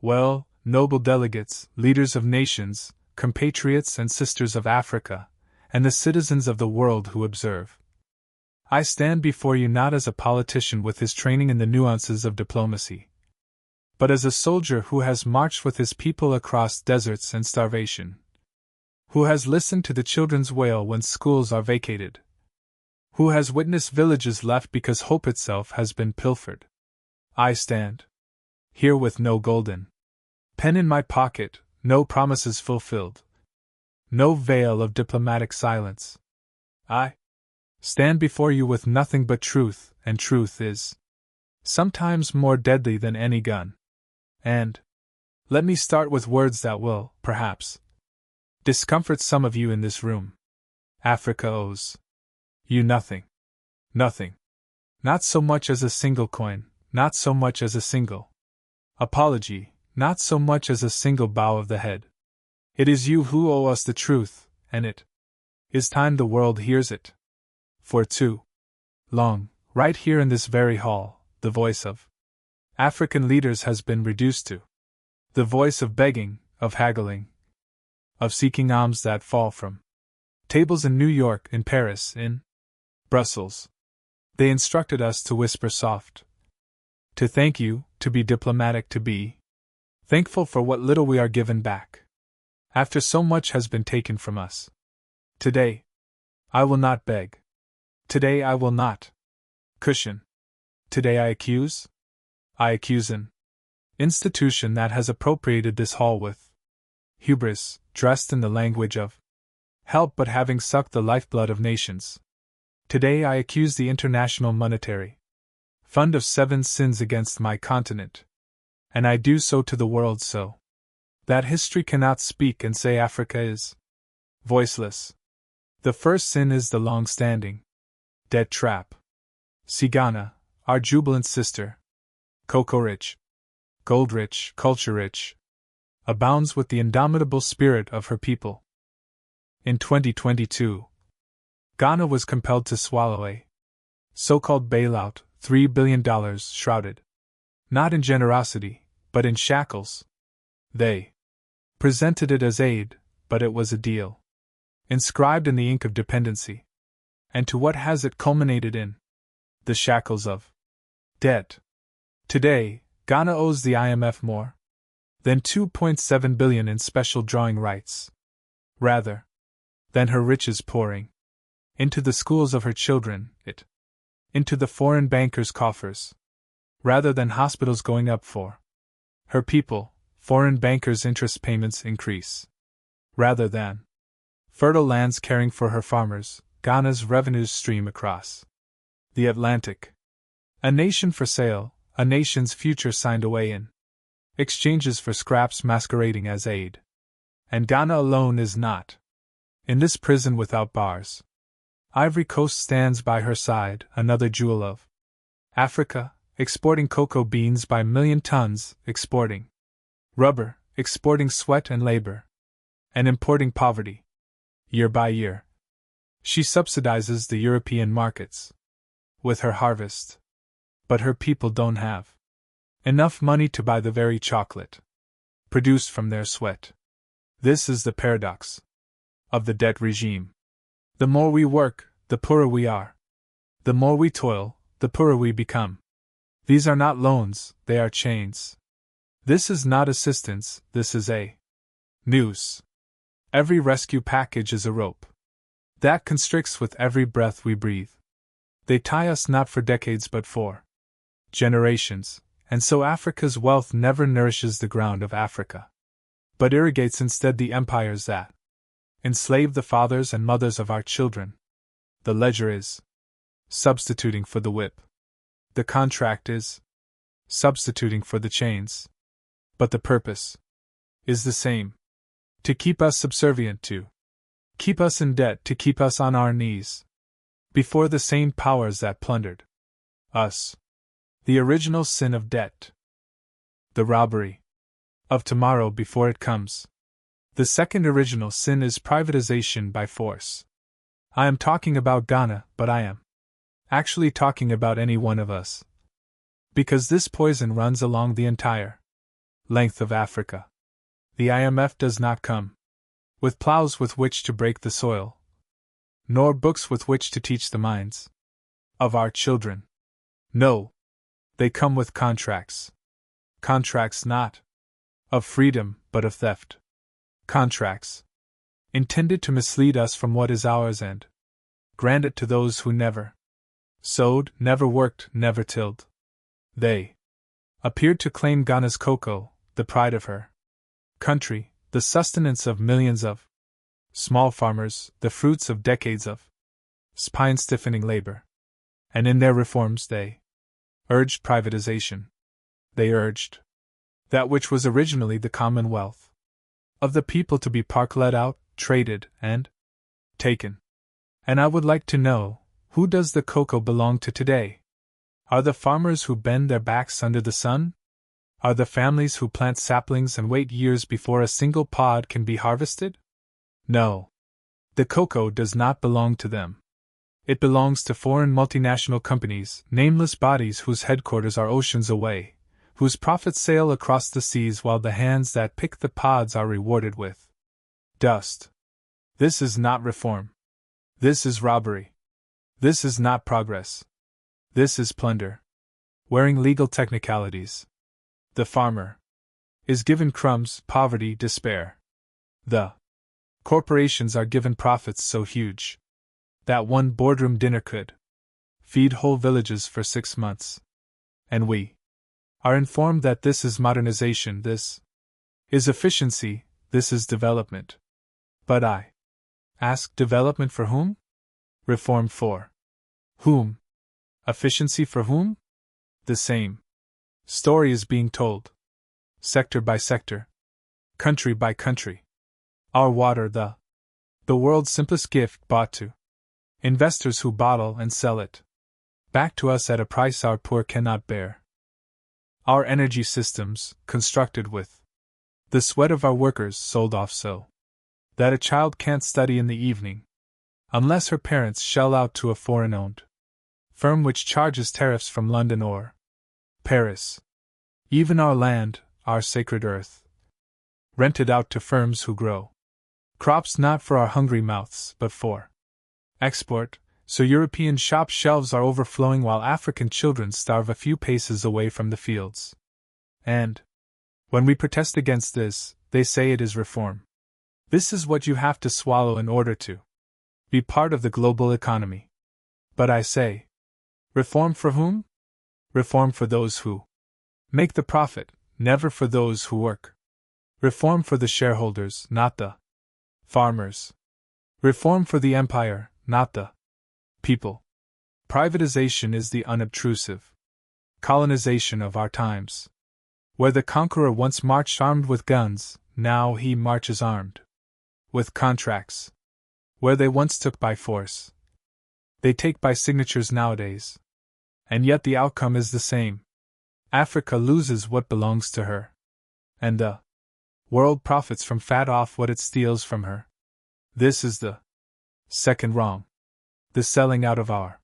Well, noble delegates, leaders of nations, compatriots and sisters of Africa, and the citizens of the world who observe. I stand before you not as a politician with his training in the nuances of diplomacy, but as a soldier who has marched with his people across deserts and starvation, who has listened to the children's wail when schools are vacated, who has witnessed villages left because hope itself has been pilfered. I stand here with no golden pen in my pocket, no promises fulfilled, no veil of diplomatic silence. I stand before you with nothing but truth, and truth is sometimes more deadly than any gun. And let me start with words that will, perhaps, discomfort some of you in this room. Africa owes you nothing. Nothing. Not so much as a single coin, not so much as a single apology, not so much as a single bow of the head. It is you who owe us the truth, and it is time the world hears it. For too long, right here in this very hall, the voice of African leaders has been reduced to the voice of begging, of haggling, of seeking alms that fall from tables in New York, in Paris, in Brussels. They instructed us to whisper soft, to thank you, to be diplomatic, to be thankful for what little we are given back, after so much has been taken from us. Today, I will not beg. Today I will not cushion. Today I accuse an institution that has appropriated this hall with hubris, dressed in the language of help but having sucked the lifeblood of nations. Today I accuse the International Monetary Fund of 7 sins against my continent, and I do so to the world so that history cannot speak and say Africa is voiceless. The first sin is the long-standing debt trap. See Ghana, our jubilant sister, cocoa-rich, gold-rich, culture-rich, abounds with the indomitable spirit of her people. In 2022, Ghana was compelled to swallow a so-called bailout, $3 billion shrouded not in generosity, but in shackles. They presented it as aid, but it was a deal, inscribed in the ink of dependency. And to what has it culminated in? The shackles of debt. Today, Ghana owes the IMF more than $2.7 billion in special drawing rights, rather than her riches pouring into the schools of her children, into the foreign bankers' coffers, rather than hospitals going up for her people. Foreign bankers' interest payments increase, rather than fertile lands caring for her farmers. Ghana's revenues stream across the Atlantic. A nation for sale, a nation's future signed away in exchanges for scraps masquerading as aid. And Ghana alone is not in this prison without bars. Ivory Coast stands by her side, another jewel of Africa, exporting cocoa beans by million tons, exporting rubber, exporting sweat and labor, and importing poverty. Year by year, she subsidizes the European markets with her harvest. But her people don't have enough money to buy the very chocolate produced from their sweat. This is the paradox of the debt regime. The more we work, the poorer we are. The more we toil, the poorer we become. These are not loans, they are chains. This is not assistance, this is a noose. Every rescue package is a rope that constricts with every breath we breathe. They tie us not for decades but for generations, and so Africa's wealth never nourishes the ground of Africa, but irrigates instead the empires that enslave the fathers and mothers of our children. The ledger is substituting for the whip. The contract is substituting for the chains. But the purpose is the same: to keep us subservient, to keep us in debt, to keep us on our knees before the same powers that plundered us. The original sin of debt. The robbery of tomorrow before it comes. The second original sin is privatization by force. I am talking about Ghana, but I am actually talking about any one of us, because this poison runs along the entire length of Africa. The IMF does not come with plows with which to break the soil, nor books with which to teach the minds of our children. No, they come with contracts. Contracts not of freedom, but of theft. Contracts intended to mislead us from what is ours and grant it to those who never sowed, never worked, never tilled. They appeared to claim Ghana's cocoa, the pride of her country, the sustenance of millions of small farmers, the fruits of decades of spine-stiffening labor. And in their reforms they urged privatization. They urged that which was originally the commonwealth of the people to be let out, traded, and taken. And I would like to know, who does the cocoa belong to today? Are the farmers who bend their backs under the sun? Are the families who plant saplings and wait years before a single pod can be harvested? No. The cocoa does not belong to them. It belongs to foreign multinational companies, nameless bodies whose headquarters are oceans away, whose profits sail across the seas while the hands that pick the pods are rewarded with dust. This is not reform. This is robbery. This is not progress. This is plunder. Wearing legal technicalities. The farmer is given crumbs, poverty, despair. The corporations are given profits so huge that one boardroom dinner could feed whole villages for 6 months. And we are informed that this is modernization, this is efficiency, this is development. But I ask, development for whom? Reform for whom? Efficiency for whom? The same story is being told, sector by sector, country by country. Our water, the world's simplest gift, bought to investors who bottle and sell it back to us at a price our poor cannot bear. Our energy systems, constructed with the sweat of our workers, sold off so that a child can't study in the evening unless her parents shell out to a foreign-owned firm which charges tariffs from London or Paris. Even our land, our sacred earth, rented out to firms who grow crops not for our hungry mouths but for export, so European shop shelves are overflowing while African children starve a few paces away from the fields. And when we protest against this, they say it is reform. This is what you have to swallow in order to be part of the global economy. But I say, reform for whom? Reform for those who make the profit, never for those who work. Reform for the shareholders, not the farmers. Reform for the empire, not the people. Privatization is the unobtrusive colonization of our times. Where the conqueror once marched armed with guns, now he marches armed with contracts. Where they once took by force, they take by signatures nowadays. And yet the outcome is the same. Africa loses what belongs to her, and the world profits from fat off what it steals from her. This is the second wrong. The selling out of our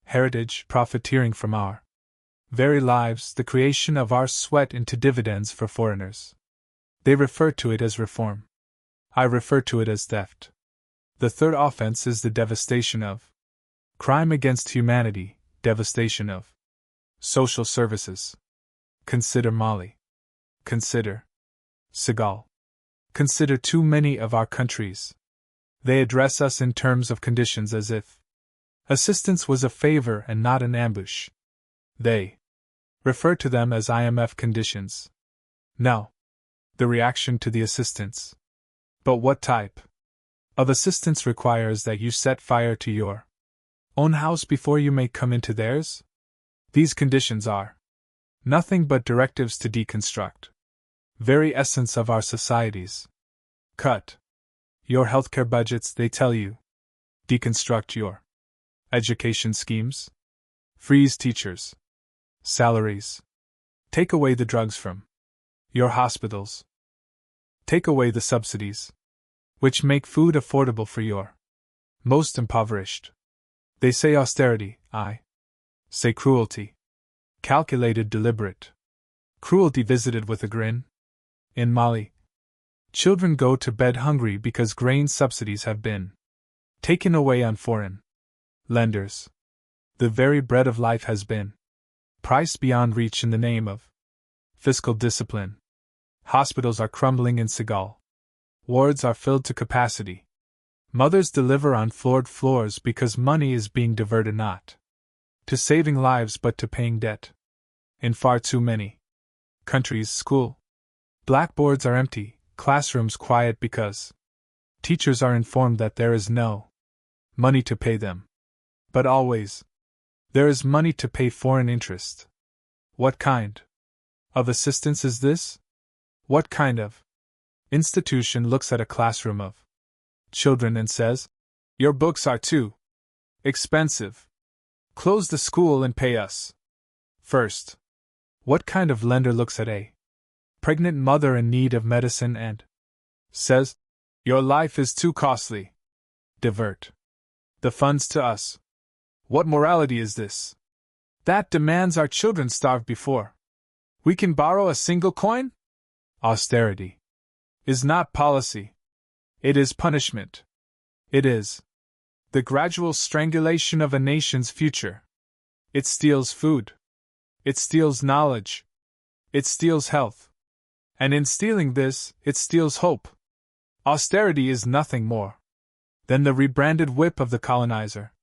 heritage, profiteering from our very lives, the creation of our sweat into dividends for foreigners. They refer to it as reform. I refer to it as theft. The third offense is the devastation of crime against humanity, devastation of social services. Consider Mali. Consider Senegal. Consider too many of our countries. They address us in terms of conditions as if assistance was a favor and not an ambush. They refer to them as IMF conditions. Now, the reaction to the assistance. But what type of assistance requires that you set fire to your own house before you may come into theirs? These conditions are nothing but directives to deconstruct very essence of our societies. Cut your healthcare budgets, they tell you. Deconstruct your education schemes. Freeze teachers' salaries. Take away the drugs from your hospitals. Take away the subsidies which make food affordable for your most impoverished. They say austerity, I say cruelty. Calculated, deliberate. Cruelty visited with a grin. In Mali, children go to bed hungry because grain subsidies have been taken away on foreign lenders. The very bread of life has been priced beyond reach in the name of fiscal discipline. Hospitals are crumbling in Senegal. Wards are filled to capacity. Mothers deliver on floored floors because money is being diverted not to saving lives but to paying debt. In far too many countries, school blackboards are empty, classrooms quiet because teachers are informed that there is no money to pay them. But always, there is money to pay foreign interest. What kind of assistance is this? What kind of institution looks at a classroom of children and says, "Your books are too expensive. Close the school and pay us first"? What kind of lender looks at a pregnant mother in need of medicine and says, "Your life is too costly. Divert the funds to us"? What morality is this? That demands our children starve before we can borrow a single coin? Austerity is not policy. It is punishment. It is the gradual strangulation of a nation's future. It steals food. It steals knowledge. It steals health. And in stealing this, it steals hope. Austerity is nothing more than the rebranded whip of the colonizer,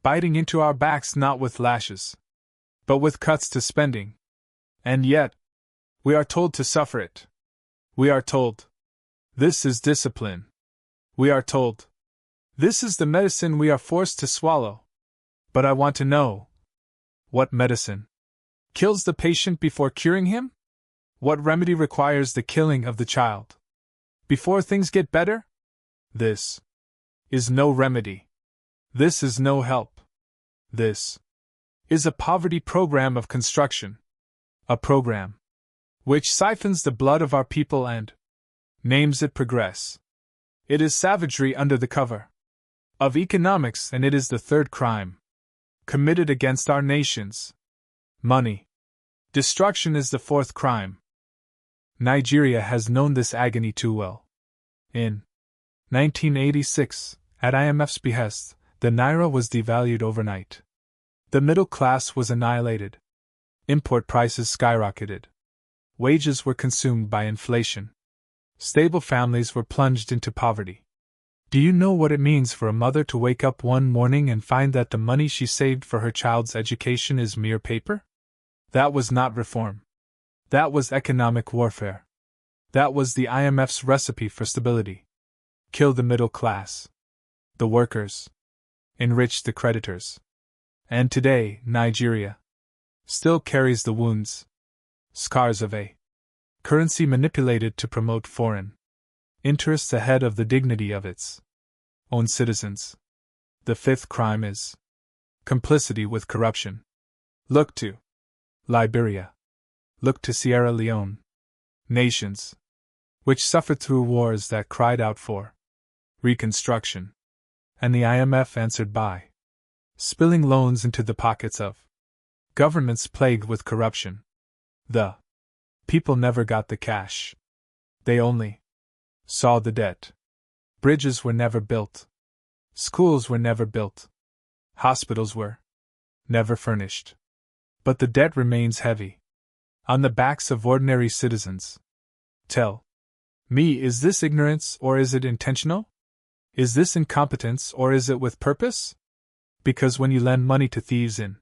biting into our backs not with lashes, but with cuts to spending. And yet, we are told to suffer it. We are told, this is discipline. We are told, this is the medicine we are forced to swallow. But I want to know, what medicine kills the patient before curing him? What remedy requires the killing of the child before things get better? This is no remedy. This is no help. This is a poverty program of construction. A program which siphons the blood of our people and names it progress. It is savagery under the cover of economics, and it is the third crime committed against our nations. Money destruction is the fourth crime. Nigeria has known this agony too well. In 1986, at IMF's behest, the naira was devalued overnight. The middle class was annihilated. Import prices skyrocketed. Wages were consumed by inflation. Stable families were plunged into poverty. Do you know what it means for a mother to wake up one morning and find that the money she saved for her child's education is mere paper? That was not reform. That was economic warfare. That was the IMF's recipe for stability. Kill the middle class. The workers. Enrich the creditors. And today, Nigeria still carries the wounds, scars of a currency manipulated to promote foreign interests ahead of the dignity of its own citizens. The fifth crime is complicity with corruption. Look to Liberia. Look to Sierra Leone. Nations which suffered through wars that cried out for reconstruction. And the IMF answered by spilling loans into the pockets of governments plagued with corruption. The people never got the cash. They only saw the debt. Bridges were never built. Schools were never built. Hospitals were never furnished. But the debt remains heavy on the backs of ordinary citizens. Tell me, is this ignorance or is it intentional? Is this incompetence or is it with purpose? Because when you lend money to thieves in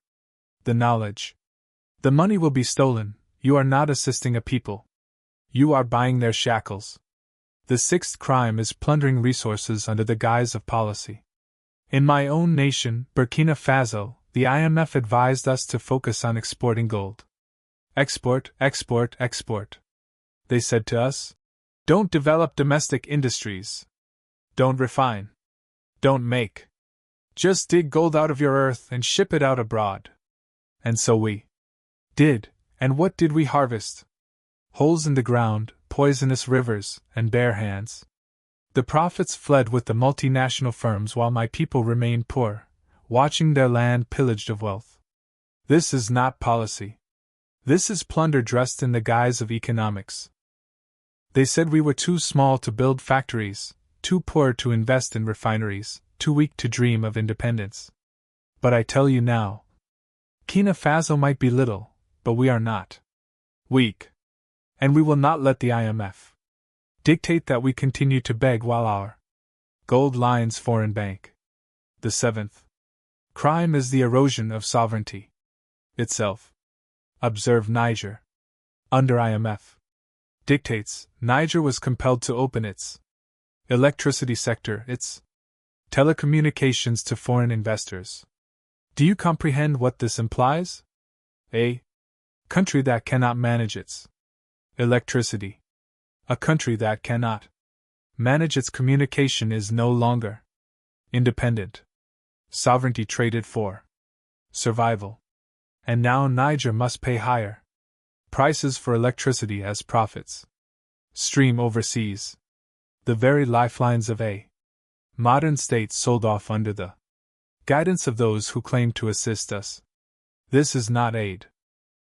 the knowledge the money will be stolen, you are not assisting a people. You are buying their shackles. The sixth crime is plundering resources under the guise of policy. In my own nation, Burkina Faso, the IMF advised us to focus on exporting gold. Export, export, export. They said to us, don't develop domestic industries. Don't refine. Don't make. Just dig gold out of your earth and ship it out abroad. And so we did, and what did we harvest? Holes in the ground, poisonous rivers, and bare hands. The profits fled with the multinational firms while my people remained poor, watching their land pillaged of wealth. This is not policy. This is plunder dressed in the guise of economics. They said we were too small to build factories, too poor to invest in refineries, too weak to dream of independence. But I tell you now, Burkina Faso might be little, but we are not weak. And we will not let the IMF dictate that we continue to beg while our gold lines foreign bank. The seventh crime is the erosion of sovereignty itself. Observe Niger. Under IMF dictates, Niger was compelled to open its electricity sector, its telecommunications to foreign investors. Do you comprehend what this implies? A country that cannot manage its electricity, a country that cannot manage its communication is no longer independent. Sovereignty traded for survival. And now Niger must pay higher prices for electricity as profits stream overseas. The very lifelines of a modern state sold off under the guidance of those who claim to assist us. This is not aid.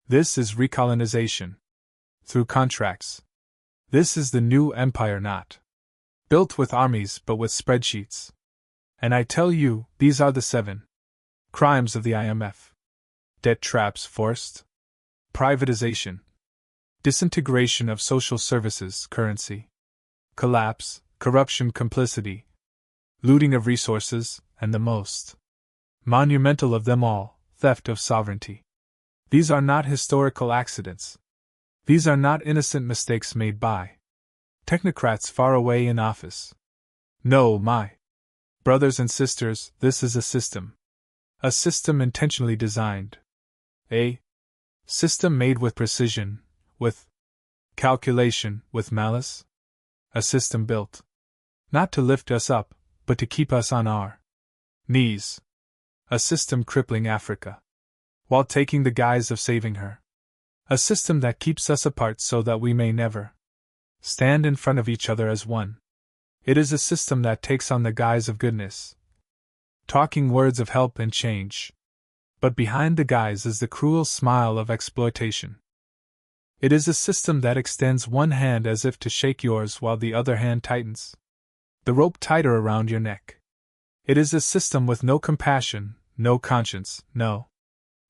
This is recolonization. Through contracts. This is the new empire, not built with armies but with spreadsheets. And I tell you, these are the 7 crimes of the IMF. Debt traps forced. Privatization. Disintegration of social services, currency. Collapse, corruption, complicity. Looting of resources, and the most monumental of them all, theft of sovereignty. These are not historical accidents. These are not innocent mistakes made by technocrats far away in office. No, my brothers and sisters, this is a system. A system intentionally designed. A system made with precision, with calculation, with malice. A system built not to lift us up, but to keep us on our knees. A system crippling Africa, while taking the guise of saving her. A system that keeps us apart so that we may never stand in front of each other as one. It is a system that takes on the guise of goodness, talking words of help and change. But behind the guise is the cruel smile of exploitation. It is a system that extends one hand as if to shake yours while the other hand tightens the rope tighter around your neck. It is a system with no compassion, no conscience, no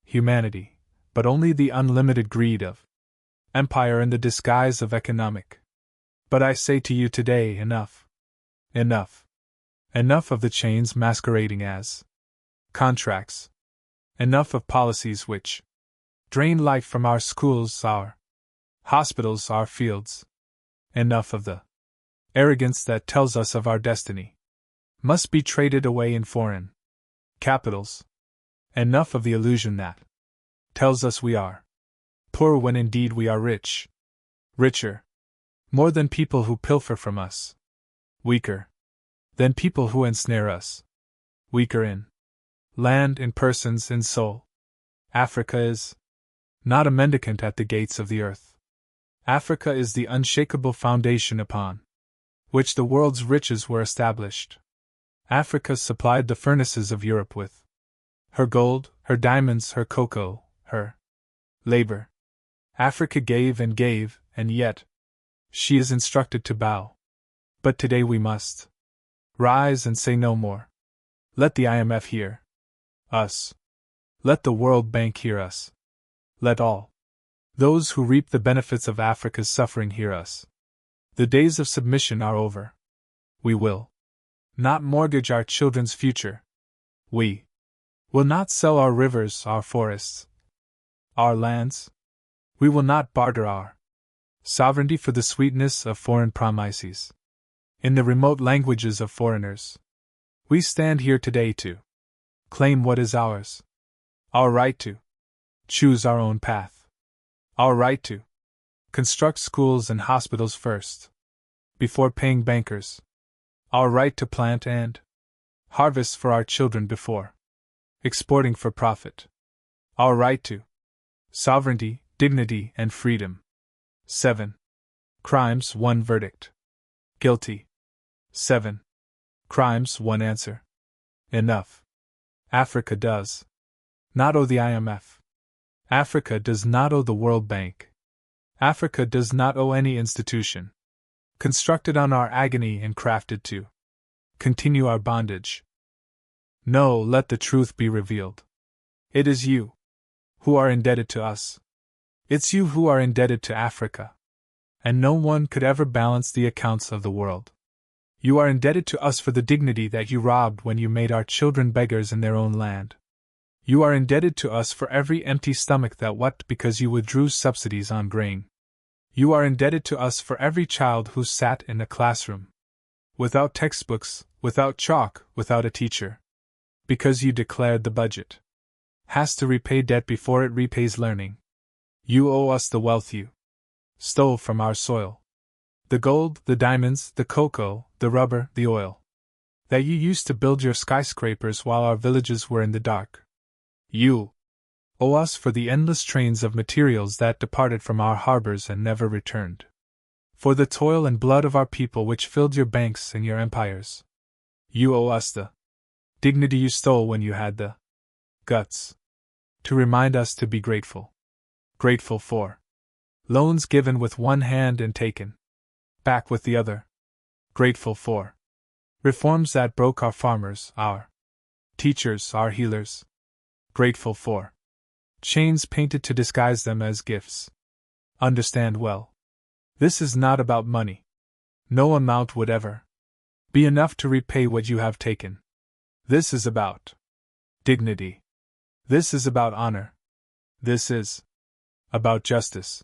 humanity, but only the unlimited greed of empire in the disguise of economic. But I say to you today, enough. Enough. Enough of the chains masquerading as contracts. Enough of policies which drain life from our schools, our hospitals, our fields. Enough of the arrogance that tells us of our destiny must be traded away in foreign capitals. Enough of the illusion that tells us we are poor when indeed we are rich. Richer. More than people who pilfer from us. Weaker than people who ensnare us. Weaker in land, in persons, in soul. Africa is not a mendicant at the gates of the earth. Africa is the unshakable foundation upon which the world's riches were established. Africa supplied the furnaces of Europe with her gold, her diamonds, her cocoa, her labor. Africa gave, and yet she is instructed to bow. But today we must rise and say no more. Let the IMF hear us. Let the World Bank hear us. Let all those who reap the benefits of Africa's suffering hear us. The days of submission are over. We will not mortgage our children's future. We will not sell our rivers, our forests, our lands. We will not barter our sovereignty for the sweetness of foreign promises. In the remote languages of foreigners, we stand here today to claim what is ours. Our right to choose our own path. Our right to construct schools and hospitals first, before paying bankers. Our right to plant and harvest for our children before exporting for profit. Our right to sovereignty, dignity, and freedom. 7 crimes, 1 verdict. Guilty. 7 crimes, 1 answer. Enough. Africa does not owe the IMF. Africa does not owe the World Bank. Africa does not owe any institution. constructed on our agony and crafted to continue our bondage. No, let the truth be revealed. It is you who are indebted to us. It's you who are indebted to Africa. And no one could ever balance the accounts of the world. You are indebted to us for the dignity that you robbed when you made our children beggars in their own land. You are indebted to us for every empty stomach that wept because you withdrew subsidies on grain. You are indebted to us for every child who sat in a classroom, without textbooks, without chalk, without a teacher, because you declared the budget has to repay debt before it repays learning. You owe us the wealth you stole from our soil. The gold, the diamonds, the cocoa, the rubber, the oil. That you used to build your skyscrapers while our villages were in the dark. You owe us for the endless trains of materials that departed from our harbors and never returned. For the toil and blood of our people which filled your banks and your empires. You owe us the dignity you stole when you had the guts to remind us to be grateful. Grateful for loans given with one hand and taken back with the other. Grateful for reforms that broke our farmers, our teachers, our healers. Grateful for chains painted to disguise them as gifts. Understand well. This is not about money. No amount would ever be enough to repay what you have taken. This is about dignity. This is about honor. This is about justice.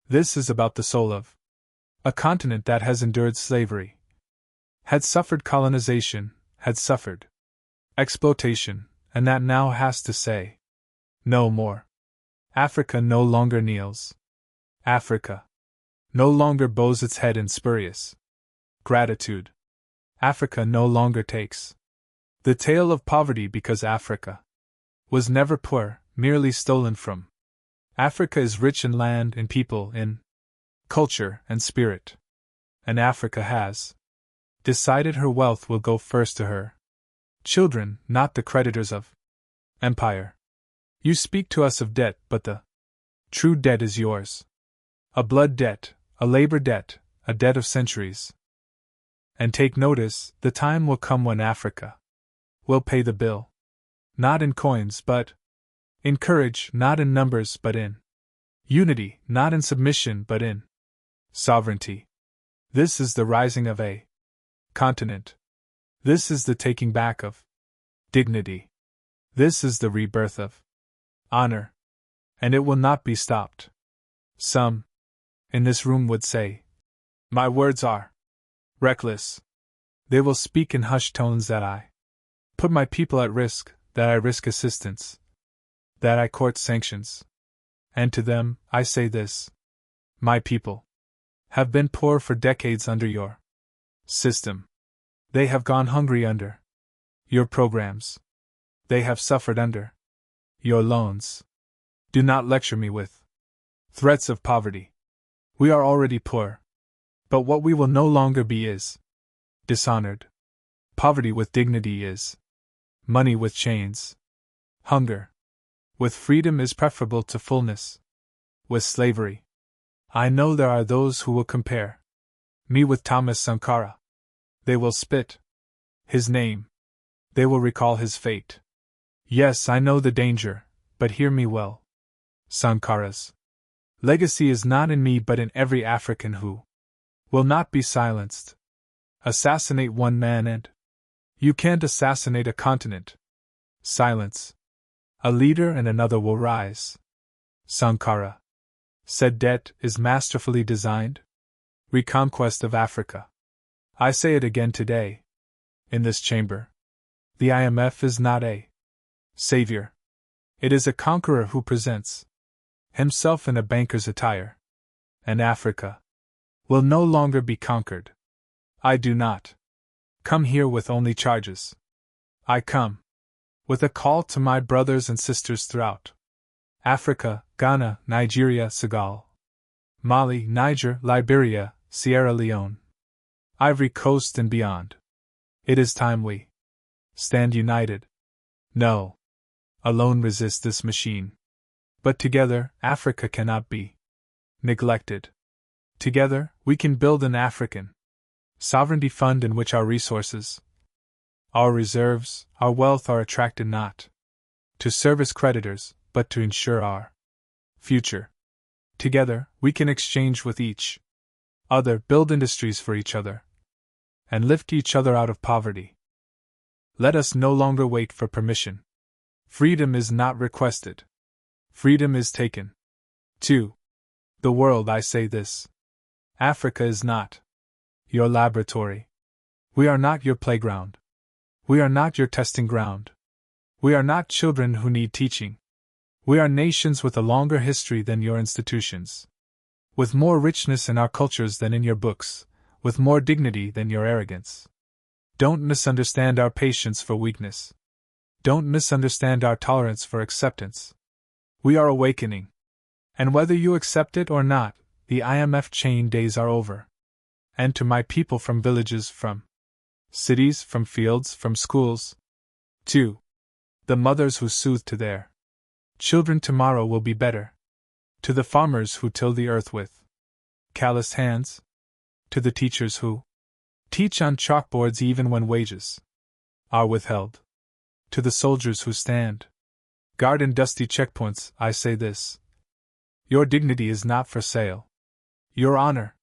This is about the soul of a continent that has endured slavery, had suffered colonization, had suffered exploitation, and that now has to say no more. Africa no longer kneels. Africa no longer bows its head in spurious gratitude. Africa no longer takes the tale of poverty because Africa was never poor, merely stolen from. Africa is rich in land, in people, in culture and spirit. And Africa has decided her wealth will go first to her children, not the creditors of empire. You speak to us of debt, but the true debt is yours. A blood debt, a labor debt, a debt of centuries. And take notice, the time will come when Africa will pay the bill. Not in coins, but in courage, not in numbers, but in unity, not in submission, but in sovereignty. This is the rising of a continent. This is the taking back of dignity. This is the rebirth of honor. And it will not be stopped. Some in this room would say, my words are reckless. They will speak in hushed tones that I put my people at risk, that I risk assistance, that I court sanctions. And to them, I say this: my people have been poor for decades under your system. They have gone hungry under your programs. They have suffered under your loans. Do not lecture me with threats of poverty. We are already poor. But what we will no longer be is dishonored. Poverty with dignity is money with chains. Hunger with freedom is preferable to fullness with slavery. I know there are those who will compare me with Thomas Sankara. They will spit his name. They will recall his fate. Yes, I know the danger, but hear me well. Sankara's legacy is not in me but in every African who will not be silenced. Assassinate one man and you can't assassinate a continent. Silence a leader and another will rise. Sankara said debt is masterfully designed. Reconquest of Africa. I say it again today. In this chamber. The IMF is not a savior. It is a conqueror who presents himself in a banker's attire. And Africa will no longer be conquered. I do not come here with only charges. I come with a call to my brothers and sisters throughout Africa, Ghana, Nigeria, Senegal, Mali, Niger, Liberia, Sierra Leone, Ivory Coast and beyond. It is time we stand united. No, alone resist this machine. But together, Africa cannot be neglected. Together, we can build an African sovereignty fund in which our resources, our reserves, our wealth are attracted not to serve as creditors, but to ensure our future. Together, we can exchange with each other, build industries for each other, and lift each other out of poverty. Let us no longer wait for permission. Freedom is not requested. Freedom is taken. 2. The world, I say this. Africa is not your laboratory. We are not your playground. We are not your testing ground. We are not children who need teaching. We are nations with a longer history than your institutions. With more richness in our cultures than in your books, with more dignity than your arrogance. Don't misunderstand our patience for weakness. Don't misunderstand our tolerance for acceptance. We are awakening. And whether you accept it or not, the IMF chain days are over. And to my people from villages, from cities, from fields, from schools. 2. The mothers who soothe to their children tomorrow will be better. To the farmers who till the earth with calloused hands. To the teachers who teach on chalkboards even when wages are withheld. To the soldiers who stand guard in dusty checkpoints, I say this. Your dignity is not for sale. Your honor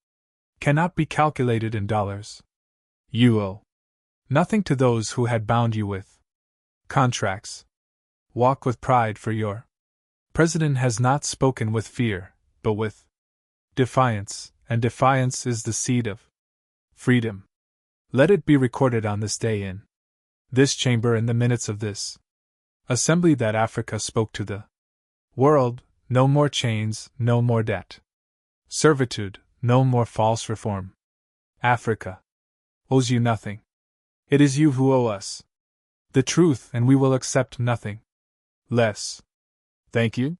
cannot be calculated in dollars. You owe nothing to those who had bound you with contracts. Walk with pride, for your president has not spoken with fear, but with defiance, and defiance is the seed of freedom. Let it be recorded on this day in this chamber in the minutes of this assembly that Africa spoke to the world. No more chains, no more debt. Servitude, no more false reform. Africa owes you nothing. It is you who owe us the truth, and we will accept nothing less. Thank you.